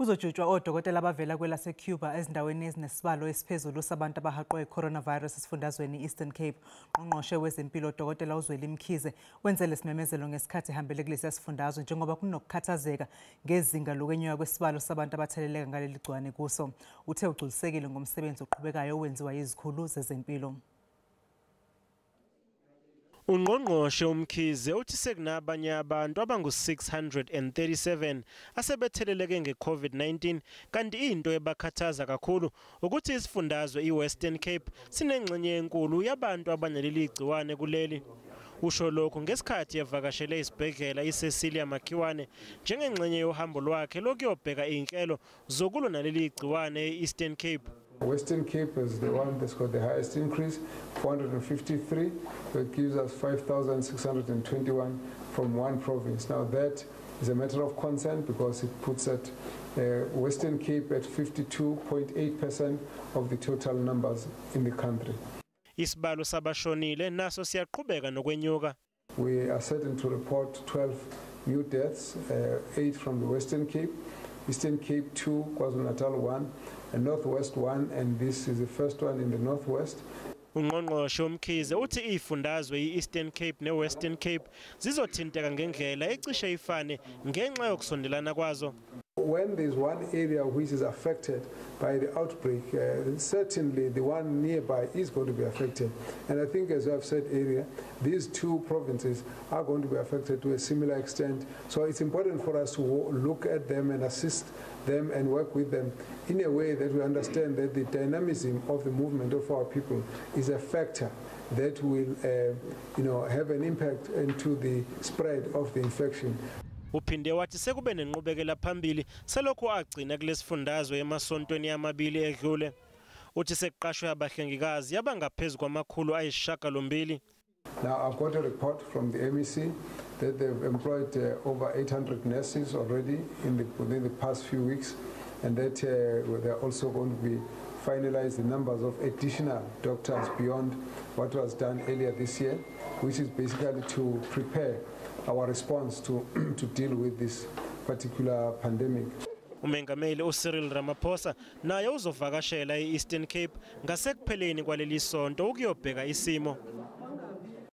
Kuzojutshwa odokotela abavela kwelase Cuba ezindaweni ezinesibalo esiphezulu sabantu abahaqwe coronavirus esifundazweni iEastern Cape. Ngqongqoshe wezempilo uDokotela Zweli Mkhize wenze lesimemezelo ngesikhathi ehambele kulesasifundazwe njengoba kunokukhathazeka ngezinga lokwenyuka kwesibalo sabantu abatheleleka ngaleli gciwane kuso. Uthe ugculisekile ngomsebenzi oqhubekayo owenziwa yizikhulu zezempilo. Ungqongqoshe uMkhize uthi sekunabanye abantu abangu-637 asebetheleleke nge-COVID-19 kanti into ebakhathaza kakhulu ukuthi isifundazwe iWestern Cape sinengxenye enkulu yabantu abanaleli gciwane kuleli. Usho lokho ngesikhathi evakashele isibhedlela iCecilia Makhiwane njengengxenye yohambo lwakhe lokuyobheka inhlelo zokulwa naleli gciwane eEastern Cape. Western Cape is the one that's got the highest increase, 453, that gives us 5,621 from one province. Now that is a matter of concern because it puts at Western Cape at 52.8% of the total numbers in the country. Isibalo sabashonile naso siyaqhubeka nokwenyuka. We are certain to report 12 new deaths, 8 from the Western Cape, Eastern Cape 2, KwaZulu-Natal 1, and Northwest 1, and this is the first one in the Northwest. Ungqongqoshe uMkhize uthi ifundazwe iEastern Cape neWestern Cape zizothinteka ngendlela ecishe ifane ngenxa yokusondelana kwazo. When there's one area which is affected by the outbreak, certainly the one nearby is going to be affected. And I think, as I've said earlier, these two provinces are going to be affected to a similar extent. So it's important for us to look at them and assist them and work with them in a way that we understand that the dynamism of the movement of our people is a factor that will have an impact into the spread of the infection. Uphinde wathi sekube nenqubekela phambili selokhu agcina kulesifundazwe emasontweni amabili edlule. Uthi sekuqashwe abahlengikazi yabangaphezulu kwamakhulu. Now I've got a report from the MEC that they've employed over 800 nurses already within the past few weeks, and that they're also going to be finalize the numbers of additional doctors beyond what was done earlier this year, which is basically to prepare our response to deal with this particular pandemic. Umengameli uCyril Ramaphosa naye uzovakashela eEastern Cape ngasekupheleni kwaleli sonto ukuyobheka isimo.